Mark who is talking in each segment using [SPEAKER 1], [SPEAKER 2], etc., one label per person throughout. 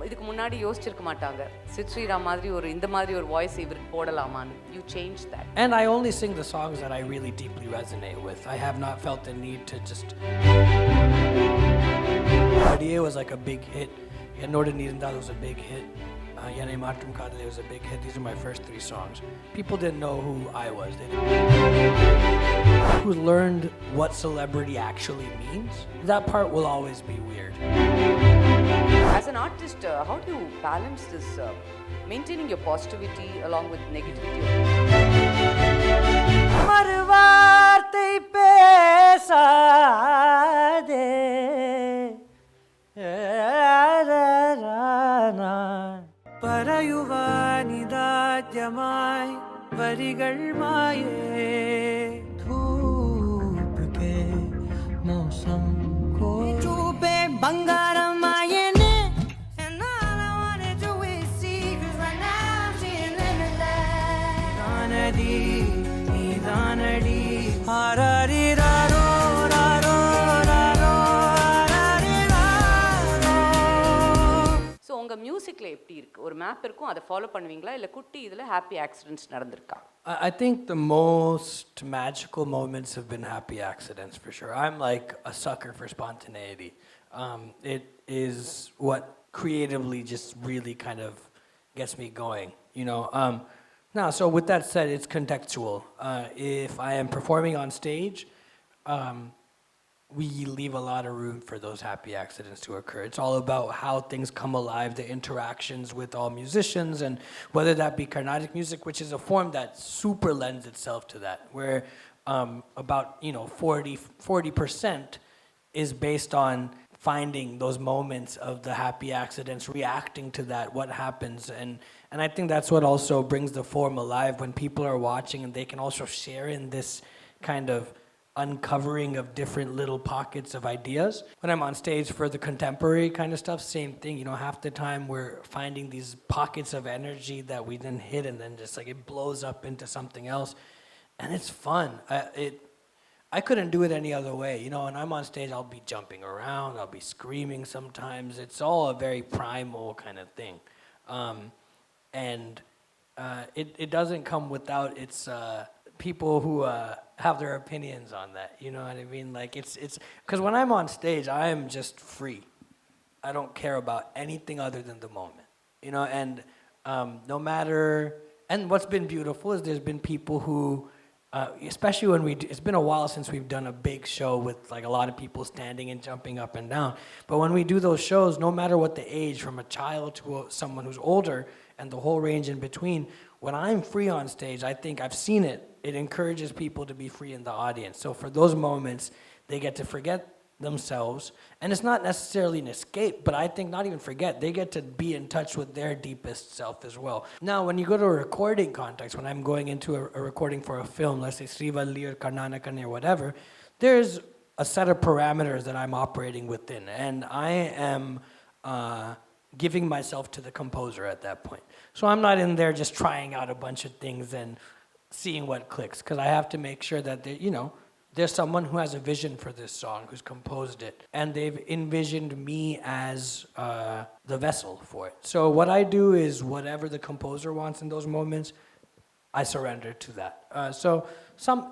[SPEAKER 1] இதுக்கு முன்னாடி யோசிச்சிருக்க மாட்டாங்க சித் ஸ்ரீராம் மாதிரி ஒரு இந்த மாதிரி ஒரு வாய்ஸ் இவருக்கு போடலாமான்னு. You changed that.
[SPEAKER 2] And I only sing the songs that I really deeply resonate with. I have not felt the need to just... Idea was like a big hit. Ennode Neerundal was a big hit. Yane Matrum Kadale was a big hit. These are my first 3 songs. People didn't know who I was. Who learned what celebrity actually means. That part will always be weird.
[SPEAKER 1] As an artist, how do you balance this, maintaining your positivity along with negativity?
[SPEAKER 2] Marvaarthai pesade parayuvanidadhyamai varigal maaye dhoop ke mausam ko chupe bangaram aayene and all I wanted to is see cause right now I'm seeing limitless danadi nidanadi harari raro raro raro harari raro.
[SPEAKER 1] So உங்க மியூசிக்ல எப்படி இருக்கு? ஒரு map இருக்கும், அதை follow பண்ணுவீங்களா இல்ல குட்டி இதுல ஹாப்பி ஆக்சிடென்ட்ஸ் நடந்திருக்கா?
[SPEAKER 2] I think the most magical moments have been happy accidents for sure. I'm like a sucker for spontaneity. It is what creatively just really kind of gets me going, you know. Now, so with that said, it's contextual. If I am performing on stage, we leave a lot of room for those happy accidents to occur. It's all about how things come alive, the interactions with all musicians, and whether that be Carnatic music, which is a form that super lends itself to that, where about 40% is based on finding those moments of the happy accidents, reacting to that, what happens, and I think that's what also brings the form alive when people are watching and they can also share in this kind of uncovering of different little pockets of ideas. When I'm on stage for the contemporary kind of stuff, same thing. You know, half the time we're finding these pockets of energy that we then hit and then just like it blows up into something else. And it's fun. I couldn't do it any other way. You know, when I'm on stage, I'll be jumping around, I'll be screaming sometimes. It's all a very primal kind of thing. It doesn't come without its people who have their opinions on that, you know what I mean? Like it's because when I'm on stage, I am just free. I don't care about anything other than the moment, you know. And no matter, and what's been beautiful is there's been people who, especially when it's been a while since we've done a big show with like a lot of people standing and jumping up and down. But when we do those shows, no matter what the age, from a child to someone who's older, and the whole range in between, when I'm free on stage, I think I've seen it. It encourages people to be free in the audience. So for those moments, they get to forget themselves. And it's not necessarily an escape, but I think not even forget. They get to be in touch with their deepest self as well. Now, when you go to a recording context, when I'm going into a recording for a film, let's say Srivalli or Karnanakani or whatever, there's a set of parameters that I'm operating within. And I am giving myself to the composer at that point. So I'm not in there just trying out a bunch of things and seeing what clicks, because I have to make sure that there's someone who has a vision for this song, who's composed it, and they've envisioned me as the vessel for it. So what I do is whatever the composer wants in those moments, I surrender to that.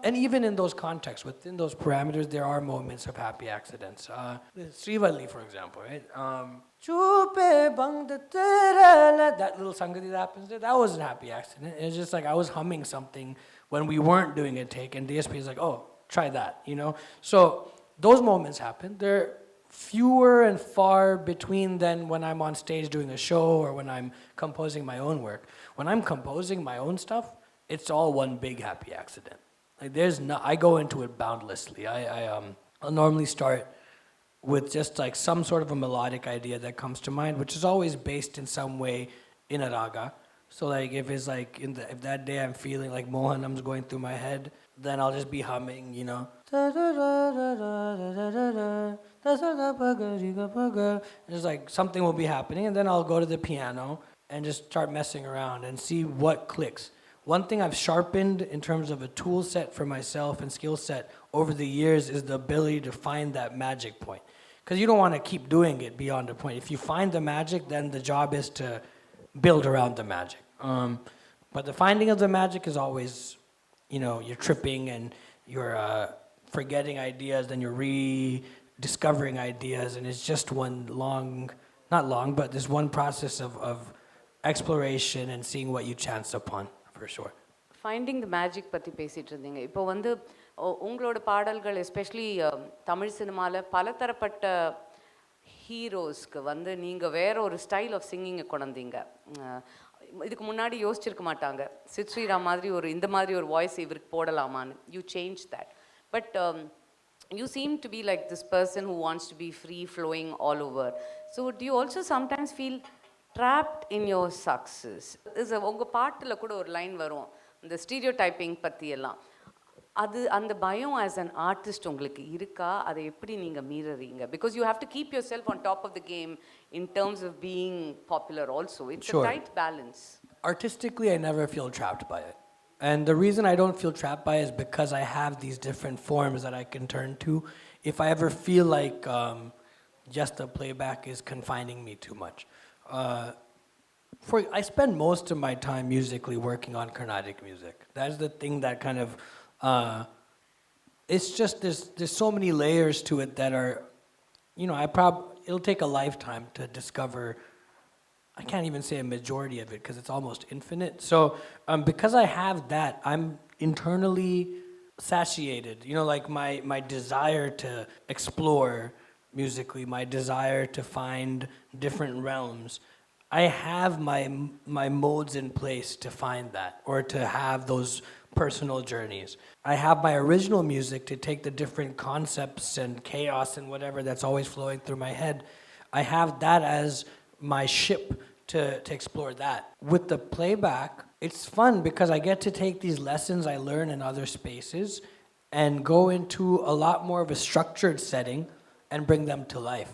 [SPEAKER 2] And even in those contexts, within those parameters, there are moments of happy accidents. Srivalli, for example, right? That little sangati that happens there, that was a happy accident. It's just like I was humming something when we weren't doing a take, and DSP is like, oh, try that, you know? So those moments happen. They're fewer and far between than when I'm on stage doing a show or when I'm composing my own work. When I'm composing my own stuff, it's all one big happy accident. Like I go into it boundlessly. I'll normally start with just like some sort of a melodic idea that comes to mind, which is always based in some way in a raga. So like if it's like if that day I'm feeling like Mohanam's going through my head, then I'll just be humming, you know. It's like something will be happening, and then I'll go to the piano and just start messing around and see what clicks. One thing I've sharpened in terms of a tool set for myself and skill set over the years is the ability to find that magic point. Because you don't want to keep doing it beyond a point. If you find the magic, then the job is to build around the magic. But the finding of the magic is always, you're tripping and you're forgetting ideas, then you're rediscovering ideas, and it's just one not long, but this one process of exploration and seeing what you chance upon, for sure.
[SPEAKER 1] Finding the magic பற்றி பேசிகிட்டு இருந்தீங்க. இப்போ வந்து உங்களோட பாடல்கள் especially Tamil சினிமாவில் பலதரப்பட்ட ஹீரோஸ்க்கு வந்து நீங்கள் வேற ஒரு ஸ்டைல் ஆஃப் சிங்கிங்கை கொண்டீங்க. இதுக்கு முன்னாடி யோசிச்சிருக்க மாட்டாங்க, சித் ஸ்ரீராம் மாதிரி இந்த மாதிரி ஒரு வாய்ஸ் இவருக்கு போடலாமான்னு. You change that. But you seem to be like this person who wants to be free flowing all over. So do you also sometimes feel trapped in your success? உங்கள் பாட்டில் கூட ஒரு லைன் வரும், இந்த stereotyping பற்றி எல்லாம். அது அந்த பயம் ஆஸ் அன் ஆர்டிஸ்ட் உங்களுக்கு இருக்கா? அதை எப்படி நீங்கள் மீறீங்க? Because you have to keep yourself on top of the game in terms of being popular also. It's a tight balance.
[SPEAKER 2] Artistically, I never feel trapped by it. And the reason I don't feel trapped by it is because I have these different forms that I can turn to. If I ever feel like just the playback is confining me too much. I spend most of my time musically working on Carnatic music. That's the thing that kind of, it's just, there's so many layers to it that are, it'll take a lifetime to discover. I can't even say a majority of it because it's almost infinite. So because I have that, I'm internally satiated. Like my desire to explore musically, my desire to find different realms. I have my modes in place to find that, or to have those personal journeys. I have my original music to take the different concepts and chaos and whatever that's always flowing through my head. I have that as my ship to explore that. With the playback, it's fun because I get to take these lessons I learn in other spaces and go into a lot more of a structured setting and bring them to life.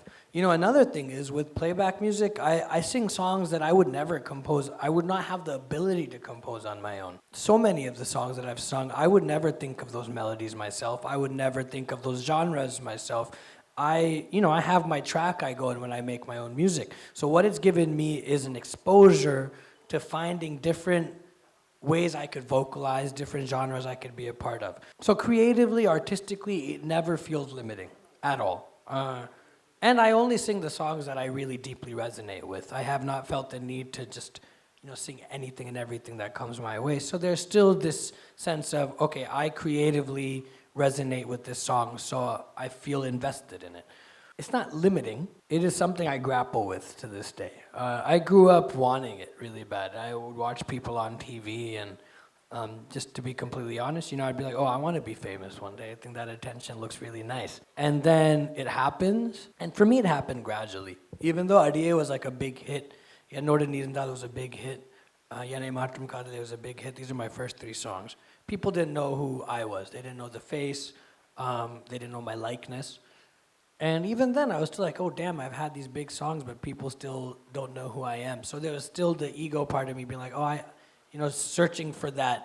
[SPEAKER 2] Another thing is with playback music, I sing songs that I would never compose. I would not have the ability to compose on my own. So many of the songs that I've sung, I would never think of those melodies myself. I would never think of those genres myself. I have my track I go in when I make my own music. So what it's given me is an exposure to finding different ways I could vocalize, different genres I could be a part of. So creatively, artistically, it never feels limiting at all. And I only sing the songs that I really deeply resonate with. I have not felt the need to just, sing anything and everything that comes my way. So there's still this sense of, okay, I creatively resonate with this song, so I feel invested in it. It's not limiting. It is something I grapple with to this day. I grew up wanting it really bad. I would watch people on TV, and just to be completely honest, I'd be like, oh, I want to be famous one day. I think that attention looks really nice. And then it happens, and for me it happened gradually. Even though Adiye was like a big hit, Yannode Neerandal was a big hit, Yane Matram Kadale was a big hit. These are my first 3 songs. People didn't know who I was. They didn't know the face. They didn't know my likeness. And even then, I was still like, oh, damn, I've had these big songs, but people still don't know who I am. So there was still the ego part of me being like, oh, searching for that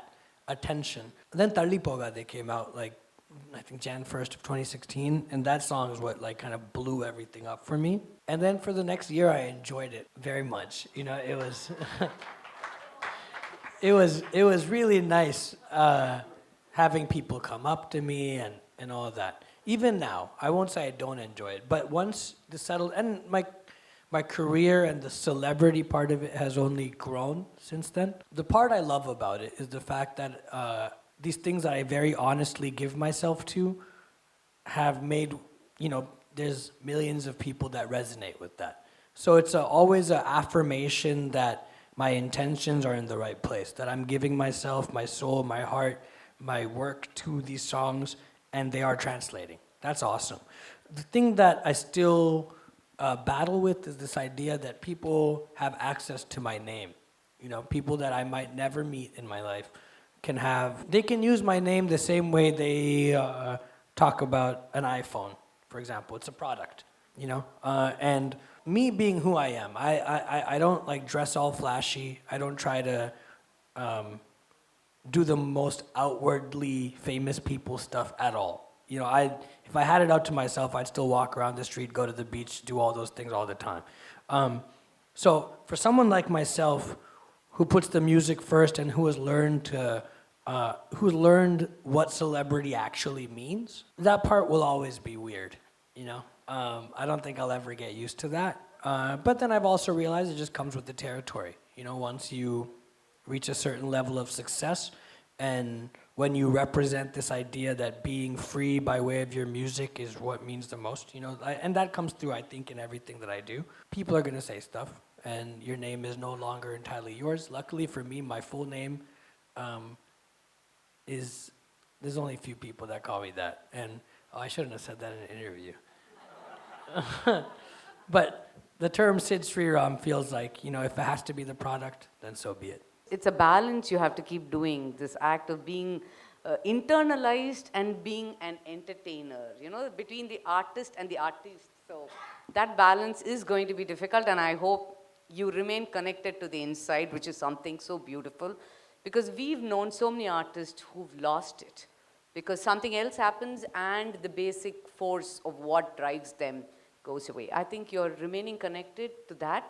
[SPEAKER 2] attention. And then Talli Poga, they came out, I think Jan 1st of 2016, and that song is what kind of blew everything up for me. And then for the next year, I enjoyed it very much. It was... It was really nice having people come up to me and all of that. Even now, I won't say I don't enjoy it, but once the settled, and my career and the celebrity part of it has only grown since then. The part I love about it is the fact that these things that I very honestly give myself to have made, there's millions of people that resonate with that. So it's always an affirmation that my intentions are in the right place, that I'm giving myself, my soul, my heart, my work to these songs, and they are translating. That's awesome. The thing that I still battle with is this idea that people have access to my name. People that I might never meet in my life they can use my name the same way they talk about an iPhone, for example. It's a product, and me being who I am, I don't dress all flashy. I don't try to do the most outwardly famous people stuff at all. You know, if I had it out to myself, I'd still walk around the street, go to the beach, do all those things all the time. So for someone like myself, who puts the music first and who has learned what celebrity actually means, that part will always be weird. You know, I don't think I'll ever get used to that. But then I've also realized it just comes with the territory. You know, once you reach a certain level of success, and when you represent this idea that being free by way of your music is what means the most, you know, and that comes through, I think, in everything that I do. People are gonna say stuff, and your name is no longer entirely yours. Luckily for me, my full name there's only a few people that call me that, and I shouldn't have said that in an interview. But the term Sid Sriram feels like, you know, if it has to be the product, then so be it.
[SPEAKER 1] It's a balance you have to keep doing, this act of being internalized and being an entertainer, you know, between the artist and the artist. So that balance is going to be difficult, and I hope you remain connected to the inside, which is something so beautiful, because we've known so many artists who've lost it because something else happens and the basic force of what drives them goes away. I think you're remaining connected to that.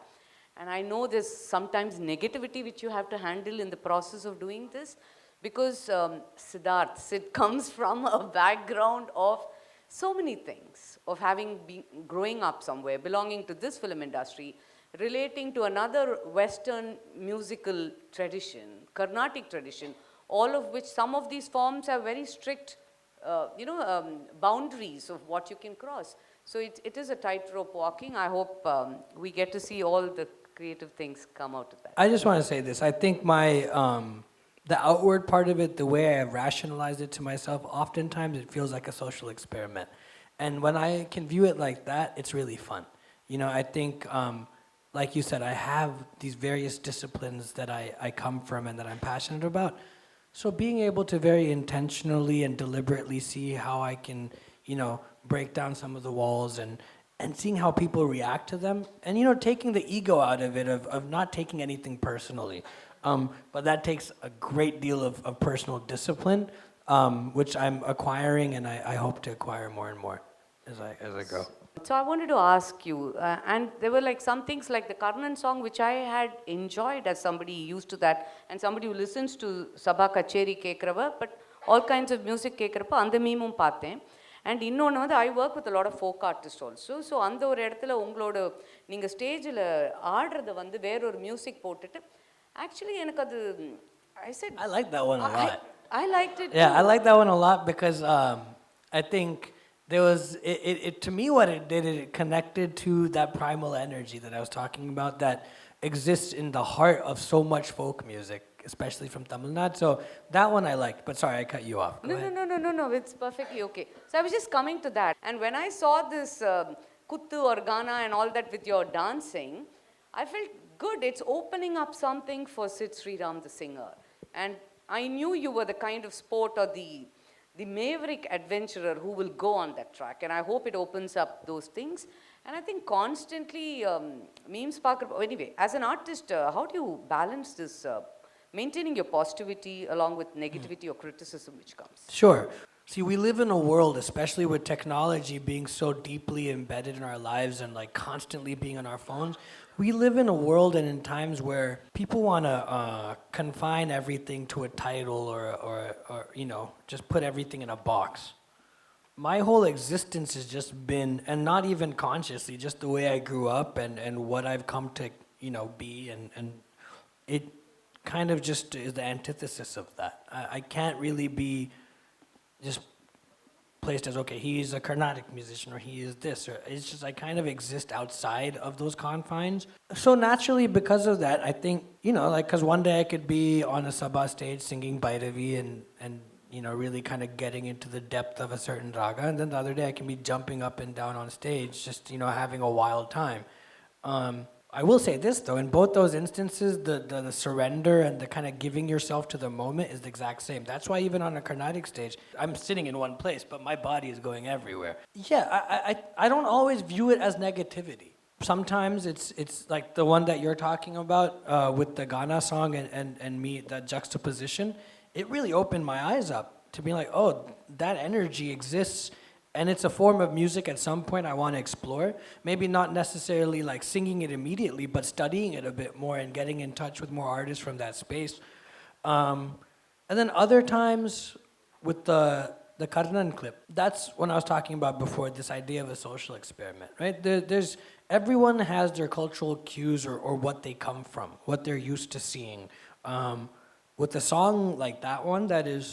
[SPEAKER 1] And I know there's sometimes negativity which you have to handle in the process of doing this, because Sid comes from a background of so many things, of having been growing up somewhere, belonging to this film industry, relating to another Western musical tradition, Carnatic tradition, all of which some of these forms have very strict boundaries of what you can cross. So it is a tightrope walking. I hope we get to see all the creative things come out of that.
[SPEAKER 2] I just want to say this. I think the outward part of it, the way I have rationalized it to myself, oftentimes it feels like a social experiment. And when I can view it like that, it's really fun. You know, I think, like you said, I have these various disciplines that I come from and that I'm passionate about. So being able to very intentionally and deliberately see how I can, you know, break down some of the walls and seeing how people react to them, and, you know, taking the ego out of it, of not taking anything personally. But that takes a great deal of personal discipline, which I'm acquiring, and I hope to acquire more and more as I go.
[SPEAKER 1] So I wanted to ask you, and there were like some things like the Karnan song, which I had enjoyed as somebody used to that, and somebody who listens to Sabha Kacheri Kekrava, but all kinds of music Kekrapa, அந்த மீமும் பார்த்தேன். And இன்னொன்று வந்து I work with lot of folk artist also. So அந்த ஒரு இடத்துல உங்களோட நீங்கள் ஸ்டேஜில் ஆடுறத வந்து வேறொரு மியூசிக் போட்டுட்டு ஆக்சுவலி எனக்கு அது
[SPEAKER 2] I like that one a lot.
[SPEAKER 1] I liked it.
[SPEAKER 2] Yeah, I like that one a lot because I think there was it to me what it did, it connected to that primal energy that I was talking about that exists in the heart of so much folk music, especially from Tamil Nadu. So that one I liked, but sorry, I cut you off.
[SPEAKER 1] No, it's perfectly okay. So I was just coming to that. And when I saw this kuttu or Ghana and all that with your dancing, I felt good. It's opening up something for Sid Sriram, the singer. And I knew you were the kind of sport or the maverick adventurer who will go on that track. And I hope it opens up those things. And I think constantly, memes Parker, anyway, as an artist, how do you balance this, maintaining your positivity along with negativity or criticism which comes?
[SPEAKER 2] Sure. See, we live in a world, especially with technology being so deeply embedded in our lives and like constantly being on our phones. We live in a world and in times where people want to confine everything to a title or you know, just put everything in a box. My whole existence has just been, and not even consciously, just the way I grew up and what I've come to, you know, be, and it kind of just is the antithesis of that. I can't really be just placed as, okay, he's a Carnatic musician or he is this, or it's just I kind of exist outside of those confines. So naturally, because of that, I think, you know, like, because one day I could be on a Sabha stage singing Bhairavi and you know, really kind of getting into the depth of a certain raga, and then the other day I can be jumping up and down on stage, just, you know, having a wild time. I will say this though, in both those instances, the surrender and the kind of giving yourself to the moment is the exact same. That's why even on a Carnatic stage, I'm sitting in one place, but my body is going everywhere. Yeah, I don't always view it as negativity. Sometimes it's like the one that you're talking about with the Ghana song and me, that juxtaposition, it really opened my eyes up to be like, oh, that energy exists, and it's a form of music at some point I want to explore. Maybe not necessarily like singing it immediately, but studying it a bit more and getting in touch with more artists from that space. And then other times with the Karnan clip, that's when I was talking about before, this idea of a social experiment, right? There's everyone has their cultural cues or what they come from, what they're used to seeing. With a song like that one that is,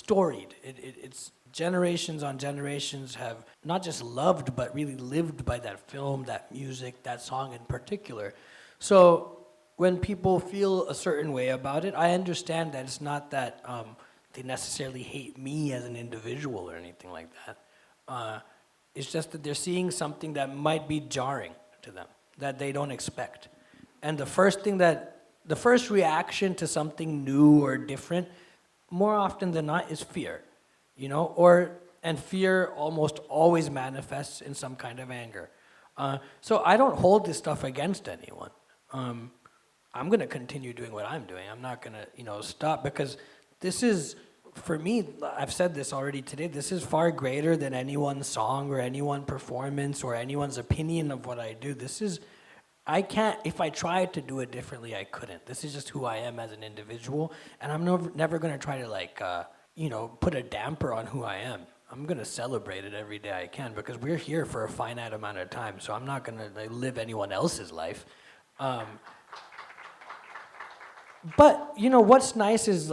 [SPEAKER 2] storied, it's generations on generations have not just loved, but really lived by that film, that music, that song in particular. So when people feel a certain way about it, I understand that it's not that they necessarily hate me as an individual or anything like that. It's just that they're seeing something that might be jarring to them, that they don't expect. And the first reaction to something new or different, more often than not, is fear, and fear almost always manifests in some kind of anger. So I don't hold this stuff against anyone. I'm going to continue doing what I'm doing. I'm not going to, stop, because this is, for me, I've said this already today, this is far greater than anyone's song or anyone's performance or anyone's opinion of what I do. I can't, if I tried to do it differently, I couldn't. This is just who I am as an individual, and I'm never going to try to put a damper on who I am. I'm going to celebrate it every day I can, because we're here for a finite amount of time, so I'm not going to live anyone else's life. But, what's nice is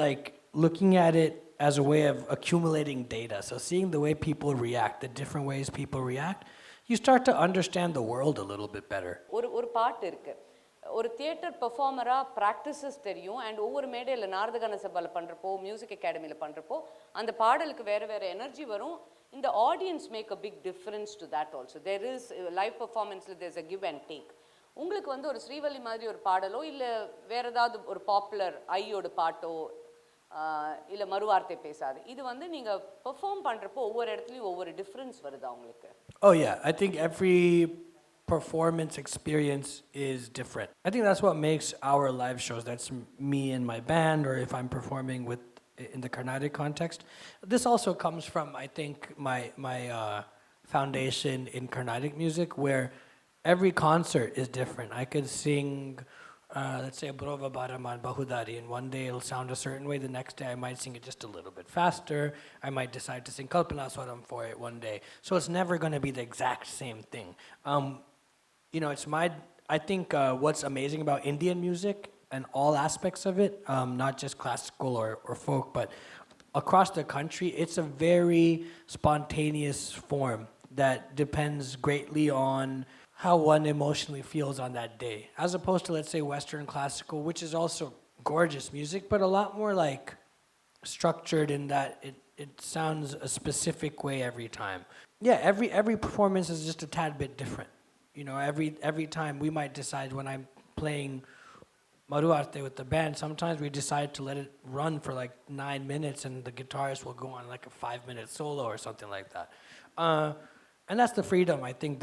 [SPEAKER 2] looking at it as a way of accumulating data. So seeing the way people react, the different ways people react, you start to understand the world a little bit better.
[SPEAKER 1] ஒரு பாட்டு இருக்கு. ஒரு theatre பெர்ஃபார்மரா practices தெரியும் and ஒவ்வொரு மேடையில் நாரதகான சபாவில் பண்ணுறப்போ music அகாடமியில் பண்ணுறப்போ அந்த பாடலுக்கு வேறு வேறு எனர்ஜி வரும். இந்த audience make a big difference to that also. There is live பெர்ஃபார்மன்ஸில் there is a give and take. உங்களுக்கு ஒரு ஸ்ரீவள்ளி மாதிரி ஒரு பாடலோ இல்லை வேறு ஏதாவது ஒரு பாப்புலர் ஐயோட பாட்டோ இல்லை மறுவார்த்தை பேசாது, இது நீங்கள் பெர்ஃபார்ம் பண்ணுறப்போ ஒவ்வொரு இடத்துலையும் ஒவ்வொரு டிஃப்ரென்ஸ் வருதா உங்களுக்கு?
[SPEAKER 2] Oh yeah, I think every performance experience is different. I think that's what makes our live shows. That's me and my band, or if I'm performing in the Carnatic context. This also comes from, I think, my foundation in Carnatic music, where every concert is different. I could sing, let's say, Brova Baraman Bahudari, and one day it'll sound a certain way, the next day I might sing it just a little bit faster, I might decide to sing Kalpana Swaram for it one day. So it's never going to be the exact same thing. I think what's amazing about Indian music and all aspects of it, not just classical or folk, but across the country, it's a very spontaneous form that depends greatly on how one emotionally feels on that day, as opposed to, let's say, Western classical, which is also gorgeous music, but a lot more structured in that it sounds a specific way every time. Yeah, every performance is just a tad bit different. Every time we might decide, when I'm playing Maruarte with the band, sometimes we decide to let it run for 9 minutes, and the guitarist will go on a 5-minute solo or something like that. And that's the freedom, I think,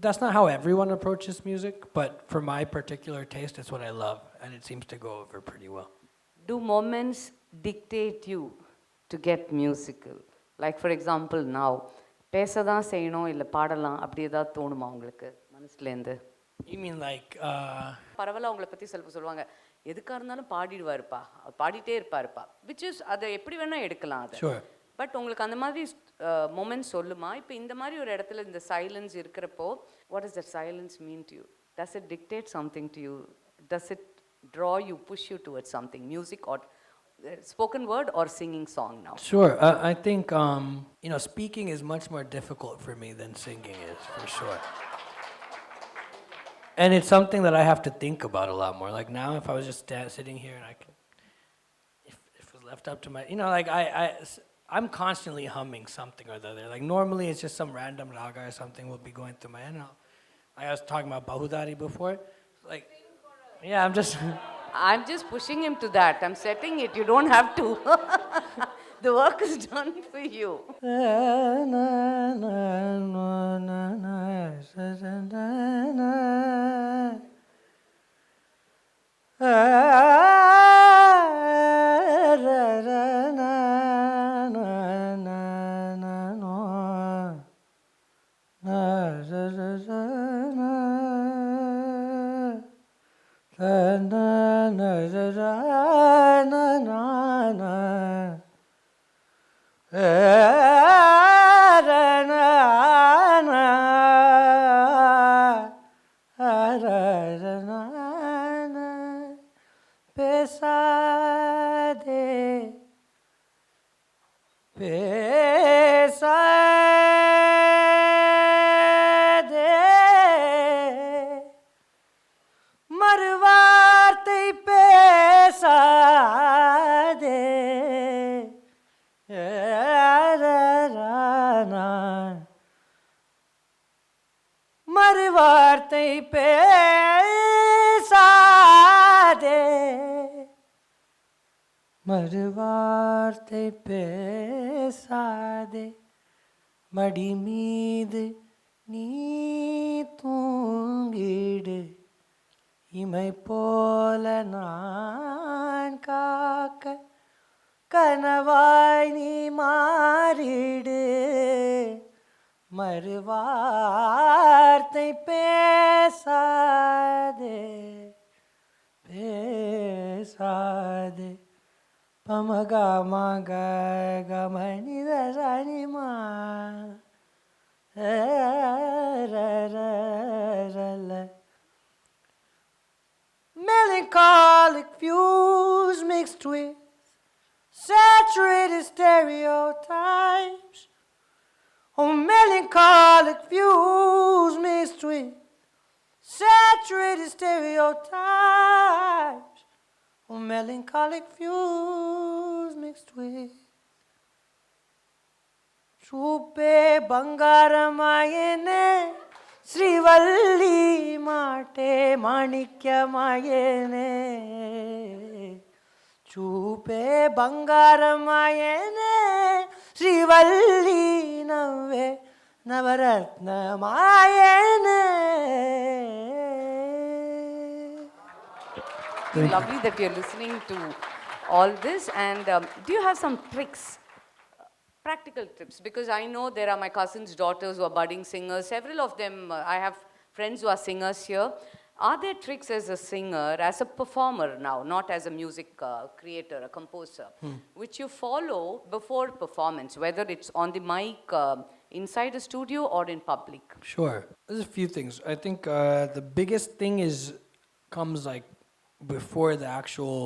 [SPEAKER 2] that's not how everyone approaches music, but for my particular taste, it's what I love, and it seems to go over pretty well.
[SPEAKER 1] Do moments dictate you to get musical? Like, for example, now, பேசதான் செய்யணும் இல்லை பாடலாம் அப்படி ஏதாவது தோணுமா உங்களுக்கு மனசுலேருந்து?
[SPEAKER 2] You mean
[SPEAKER 1] பரவாயில்ல, அவங்கள பற்றி சொல்லுவாங்க, எதுக்காக இருந்தாலும் பாடிடுவாருப்பா, பாடிட்டே இருப்பாருப்பா, விச் இஸ் அதை எப்படி வேணால் எடுக்கலாம் அது.
[SPEAKER 2] Sure.
[SPEAKER 1] பட் உங்களுக்கு அந்த மாதிரி மொமெண்ட்ஸ் சொல்லுமா? இப்போ இந்த மாதிரி ஒரு இடத்துல இந்த சைலன்ஸ் இருக்கிறப்போ, what is that silence mean to you? Does it dictate something to you? Does it draw you, push you towards something, music or spoken word or singing song now?
[SPEAKER 2] Sure. I think, speaking is much more difficult for me than singing is, for sure. And it's something that I have to think about a lot more. Now, if I was just sitting here and if it was left up to my, I'm constantly humming something or the other. Normally it's just some random raga or something will be going through my head. I was talking about Bahudari before. Yeah,
[SPEAKER 1] I'm just pushing him to that. I'm setting it. You don't have to. The work is done for you.
[SPEAKER 2] Na na na na na na na. Na na na. Na na. Pesa de. Pesa de. மறுவார்த்தை பேசாதே நான் மறுவார்த்தை பேசாதே மறுவார்த்தை பேசாதே மடி மீது நீ தூங்கிடு இமை போல நான் காக்க கனவாய் நீ மாறிடு மறுவார்த்தை பேசாதே பேசாதே பமகா மக கமனித சனிமா Melancholic views mixed with saturated stereotypes. Oh, melancholic views mixed with saturated stereotypes. Oh, melancholic views mixed with చూపే బంగారమాయనే శ్రీవల్లి మాటే మాణిక్యమాయనే చూపే బంగారమాయనే శ్రీవల్లి నవ్వే నవరత్నమాయనే.
[SPEAKER 1] Lovely that you're listening to all this. And do you have some tricks? Practical tips, because I know there are my cousins' daughters who are budding singers. Several of them, I have friends who are singers here. Are there tricks as a singer, as a performer now, not as a music creator, a composer, which you follow before performance, whether it's on the mic, inside a studio or in public?
[SPEAKER 2] Sure. There's a few things. I think the biggest thing comes like before the actual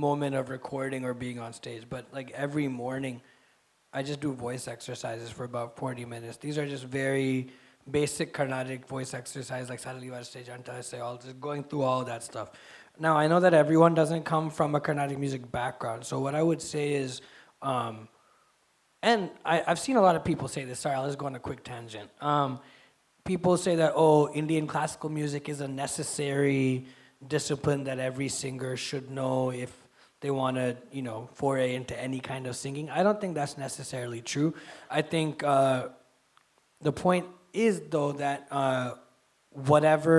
[SPEAKER 2] moment of recording or being on stage. But like every morning, I just do voice exercises for about 40 minutes. These are just very basic Carnatic voice exercises, like Shylaja Chetlur, all just going through all that stuff. Now, I know that everyone doesn't come from a Carnatic music background, so what I would say is, and I've seen a lot of people say this. Sorry, I'll just go on a quick tangent. People say that, oh, Indian classical music is a necessary discipline that every singer should know if they want to, foray into any kind of singing. I don't think that's necessarily true. I think the point is, though, that whatever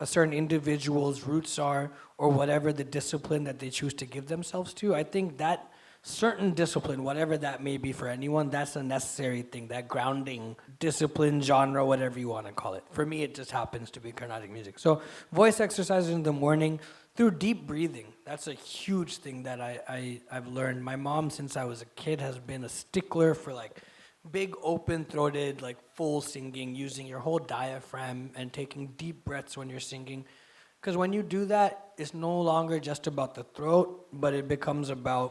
[SPEAKER 2] a certain individual's roots are, or whatever the discipline that they choose to give themselves to, I think that certain discipline, whatever that may be for anyone, that's a necessary thing, that grounding discipline, genre, whatever you want to call it. For me, it just happens to be Carnatic music. So voice exercises in the morning, through deep breathing. That's a huge thing that I've learned. My mom, since I was a kid, has been a stickler for like big open-throated, like full singing, using your whole diaphragm and taking deep breaths when you're singing. Because when you do that, it's no longer just about the throat, but it becomes about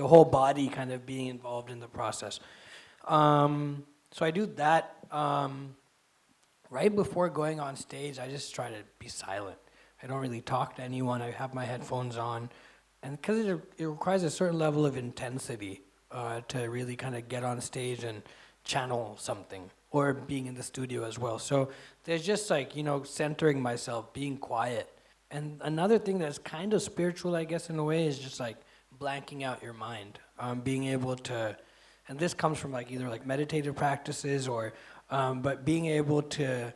[SPEAKER 2] the whole body kind of being involved in the process. So I do that. Right before going on stage, I just try to be silent. I don't really talk to anyone. I have my headphones on. And because it requires a certain level of intensity to really kind of get on stage and channel something, or being in the studio as well. So there's just like, centering myself, being quiet. And another thing that's kind of spiritual, I guess, in a way, is just like blanking out your mind. Being able to, and this comes from like either like meditative practices or, but being able to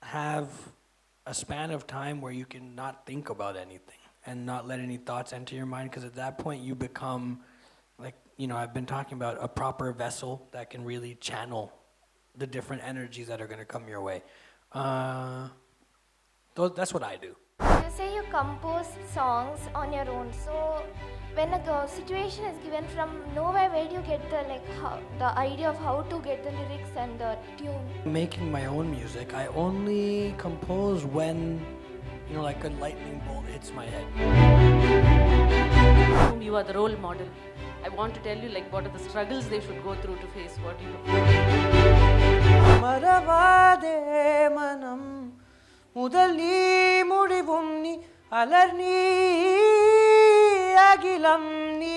[SPEAKER 2] have a span of time where you can not think about anything and not let any thoughts enter your mind, because at that point you become like, I've been talking about a proper vessel that can really channel the different energies that are going to come your way. That's what I do.
[SPEAKER 3] say you compose songs on your own. So when a situation is given from nowhere, where do you get the idea of how to get the lyrics and the tune?
[SPEAKER 2] Making my own music, I only compose when, like a lightning bolt hits my head.
[SPEAKER 4] You are the role model. I want to tell you what are the struggles they should go through to face what you have.
[SPEAKER 2] மறவாதே மனம் முதல் நீ முடிவும் நீ அலர் நீ அகிலம் நீ